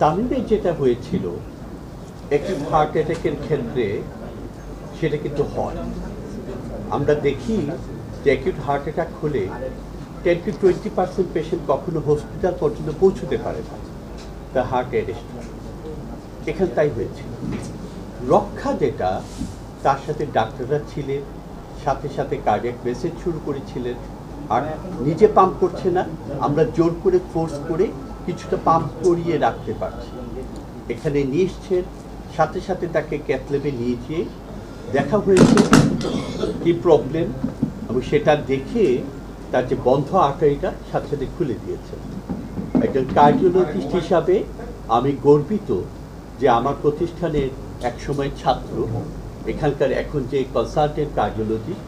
তামিমে যেটা হয়েছিল একটি হার্ট অ্যাটাকের ক্ষেত্রে সেটা কিন্তু হয়। আমরা দেখি যে অ্যাকিউট হার্ট অ্যাটাক হলে 10-20% পেশেন্ট কখনো হসপিটাল পর্যন্ত পৌঁছতে পারে না, তার হার্ট অ্যারেস্ট হয়। এখানে তাই হয়েছিল। রক্ষা যেটা, তার সাথে ডাক্তাররা ছিলেন, সাথে সাথে কার্ডিয়াক মেসেজ শুরু করেছিলেন, আর নিজে পাম্প করছে না, আমরা জোর করে ফোর্স করে কিছুটা পাম্প করিয়ে রাখতে পারছি। এখানে নিয়ে এসছেন, সাথে সাথে তাকে ক্যাথল্যাবে নিয়ে গিয়ে দেখা হয়েছে কি প্রবলেম, এবং সেটা দেখে তার যে বন্ধ আর্টারিটা সাথে সাথে খুলে দিয়েছে। একজন কার্ডিওলজিস্ট হিসাবে আমি গর্বিত যে আমার প্রতিষ্ঠানের একসময় ছাত্র, এখানকার এখন যে কনসালটেন্ট কার্ডিওলজিস্ট,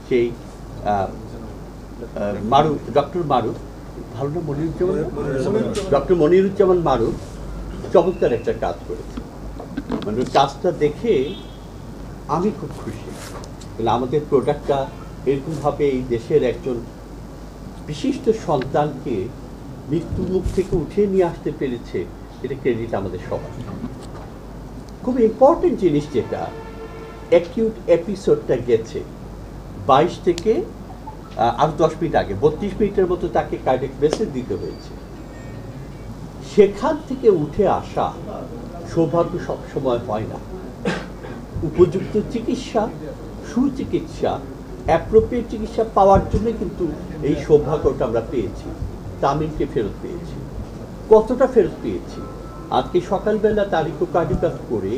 সেই মারুফ, ডক্টর মারুফ, ভালো না মনিরুজ্জামান, ডক্টর মনিরুজ্জামান মারুফ চমৎকার একটা কাজ করেছে। মানে কাজটা দেখে আমি খুব খুশি। আমাদের প্রোডাক্টটা এরকমভাবে এই দেশের একজন বিশিষ্ট সন্তানকে মৃত্যুর মুখ থেকে উঠিয়ে নিয়ে আসতে পেরেছে, এটা ক্রেডিট আমাদের সবার। খুব ইম্পর্টেন্ট জিনিস যেটা, অ্যাকিউট এপিসোডটা গেছে 22 থেকে আরও 10 মিনিট আগে, 32 মিনিটের মতো তাকে কার্ডিয়াক মেসেজ দিতে হয়েছে। সেখান থেকে উঠে আসা সৌভাগ্য সবসময় হয় না। উপযুক্ত চিকিৎসা, সুচিকিৎসা, অ্যাপ্রোপ্রিয়েট চিকিৎসা পাওয়ার জন্য কিন্তু এই সৌভাগ্যটা আমরা পেয়েছি। তামিমকে ফেরত পেয়েছি। কতটা ফেরত পেয়েছি? আজকে সকালবেলা তার ইকোকার্ডিওগ্রাফ করে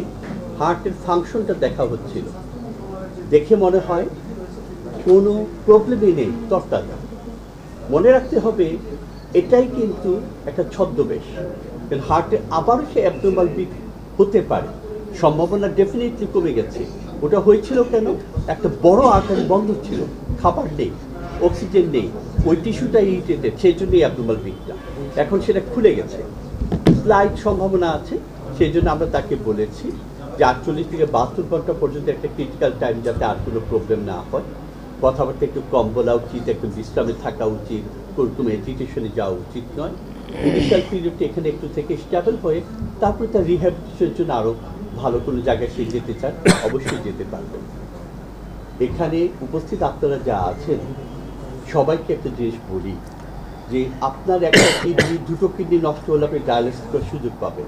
হার্টের ফাংশনটা দেখা হচ্ছিল, দেখে মনে হয় কোনো প্রবলেমই নেই, তরতাজা। মনে রাখতে হবে এটাই কিন্তু একটা ছদ্মবেশ, হার্টে আবারও সে অ্যাবনর্মাল বিট হতে পারে, সম্ভাবনা ডেফিনেটলি কমে গেছে। ওটা হয়েছিল কেন? একটা বড় আর্টারি বন্ধ ছিল, খাবার নেই, অক্সিজেন নেই, ওই টিস্যুটা ইরিটেটেড, সেই জন্যই অ্যাবনর্মাল বিটটা। এখন সেটা খুলে গেছে, স্লাইড সম্ভাবনা আছে। সেই জন্য আমরা তাকে বলেছি যে 48 থেকে 72 ঘন্টা পর্যন্ত একটা ক্রিটিক্যাল টাইম, যাতে আর কোনো প্রবলেম না হয়। কথাবার্তা একটু কম বলা উচিত, একটু বিশ্রামে থাকা উচিত, কোনো এজিটেশনে যাওয়া উচিত নয়। ইনিশিয়াল পিরিয়ডটা এখানে একটু থেকে স্টেবল হয়ে তারপরে তার রিহ্যাবিলিটেশনের জন্য আরও ভালো কোনো জায়গায় সে যেতে চান, অবশ্যই যেতে পারবেন। এখানে উপস্থিত আপনারা যা আছেন সবাইকে একটা জিনিস বলি যে আপনার একটা কিডনি, দুটো কিডনি নষ্ট হলে আপনি ডায়ালিসিস করার সুযোগ পাবেন।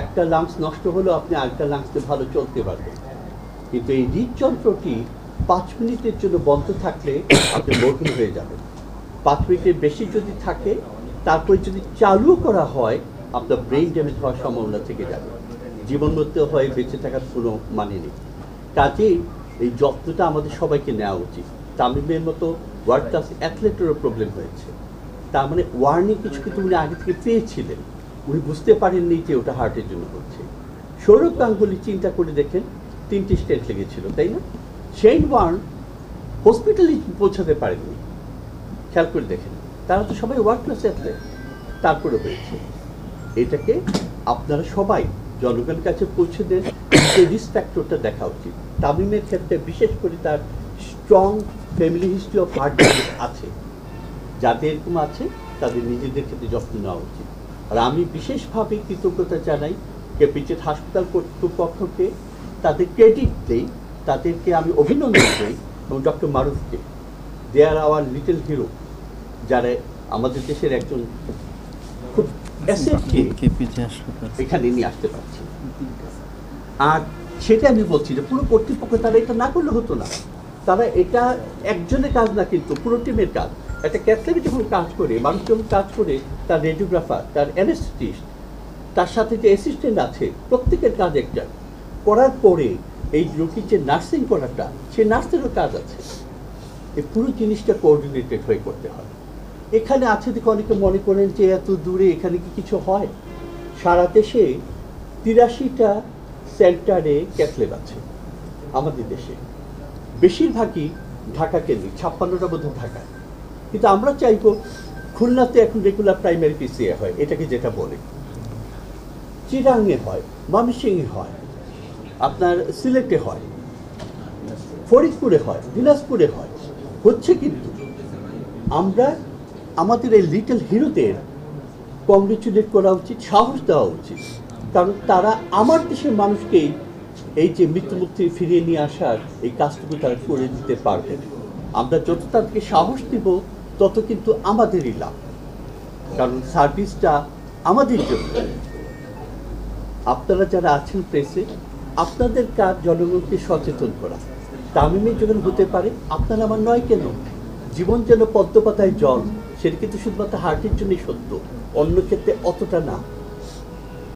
একটা লাংস নষ্ট হলেও আপনি আরেকটা লাংসে ভালো চলতে পারবেন। কিন্তু এই হৃদযন্ত্রটি 5 মিনিটের জন্য বন্ধ থাকলে আপনি মরহুম হয়ে যাবেন। 5 মিনিটের বেশি যদি থাকে, তারপরে যদি চালু করা হয়, আপনার ব্রেইন ড্যামেজ হওয়ার সম্ভাবনা থেকে যাবে, জীবন মৃত্যু হয়ে বেঁচে থাকার কোনো মানে নেই। কাজেই এই যত্নটা আমাদের সবাইকে নেওয়া উচিত। তামিমের মতো ওয়ার্ল্ড ক্লাস অ্যাথলেটেরও প্রবলেম হয়েছে, তার মানে ওয়ার্নিং কিছু কিন্তু উনি আগে থেকে পেয়েছিলেন, উনি বুঝতে পারেননি যে ওটা হার্টের জন্য হচ্ছে। সৌরভ গাঙ্গুলি চিন্তা করে দেখেন, 3টি স্টেন্ট লেগেছিল, তাই না? শেন ওয়ার্ন হসপিটালে পৌঁছাতে পারেননি, খেয়াল করে দেখেন। তারা তো সবাই ওয়ার্ল্ড ক্লাস অ্যাথলেট, তারপরে হয়েছে। এটাকে আপনারা সবাই জনগণের কাছে পৌঁছে দেন, যে রিস্ক ফ্যাক্টরটা দেখা উচিত। তামিমের ক্ষেত্রে বিশেষ করে তার strong family history of heart disease আছে, যাদের এরকম আছে তাদের নিজেদের ক্ষেত্রে যত্ন নেওয়া উচিত। আর আমি বিশেষভাবে কৃতজ্ঞতা জানাই ক্যাপিটেল হাসপাতাল কর্তৃপক্ষকে, তাদের ক্রেডিট দেই, তাদেরকে আমি অভিনন্দন দিই, এবং ডক্টর মারুফকে। They are our little hero, যারা আমাদের দেশের একজন খুব অ্যাসেটকে এখানে নিয়ে আসতে পারছে। আর সেটা আমি বলছি যে পুরো কর্তৃপক্ষ তারা এটা না করলে হতো না। তারা এটা একজনের কাজ না, কিন্তু পুরো টিমের কাজ। একটা ক্যাথল্যাবে যখন কাজ করে, মানুষ যখন কাজ করে, তার রেডিওগ্রাফার, তার অ্যানেস্থেটিস্ট, তার সাথে যে অ্যাসিস্ট্যান্ট আছে, প্রত্যেকের কাজ একটা করার পরে এই রোগীর যে নার্সিং করাটা, সেই নার্সেরও কাজ আছে। এই পুরো জিনিসটা কোঅর্ডিনেটেড হয়ে করতে হয়। এখানে আছে দেখে অনেকে মনে করেন যে এত দূরে এখানে কি কিছু হয়। সারা দেশে 83টা সেন্টারে ক্যাথল্যাব আছে আমাদের দেশে, বেশিরভাগই ঢাকা কেন্দ্রিক, 56টা বোধহয় ঢাকায়। কিন্তু আমরা চাইব খুলনাতে এখন রেগুলার প্রাইমারি পিসিএ হয়, এটাকে যেটা বলে, চিরাঙে হয়, ময়মনসিংহে হয়, আপনার সিলেটে হয়, ফরিদপুরে হয়, দিনাজপুরে হয়, হচ্ছে। কিন্তু আমরা আমাদের এই লিটল হিরোদের কংগ্রেচুলেট করা উচিত, সাহস দেওয়া উচিত, কারণ তারা আমার দেশের মানুষকেই এই যে মৃত্যুমুখ থেকে ফিরিয়ে নিয়ে আসার এই কাজটুকু তারা করে দিতে পারবেন। আমরা যত তাদেরকে সাহস দিব তত কিন্তু আমাদেরই লাভ, কারণ সার্ভিসটা আমাদের জন্য। আপনারা যারা আছেন প্রেসে, আপনাদের কাজ জনগণকে সচেতন করা। তামিমের যখন হতে পারে, আপনার আমার নয় কেন? জীবন যেন পদ্মপাতায় জল, সেটা কিন্তু শুধুমাত্র হার্টের জন্যই সত্য, অন্য ক্ষেত্রে অতটা না।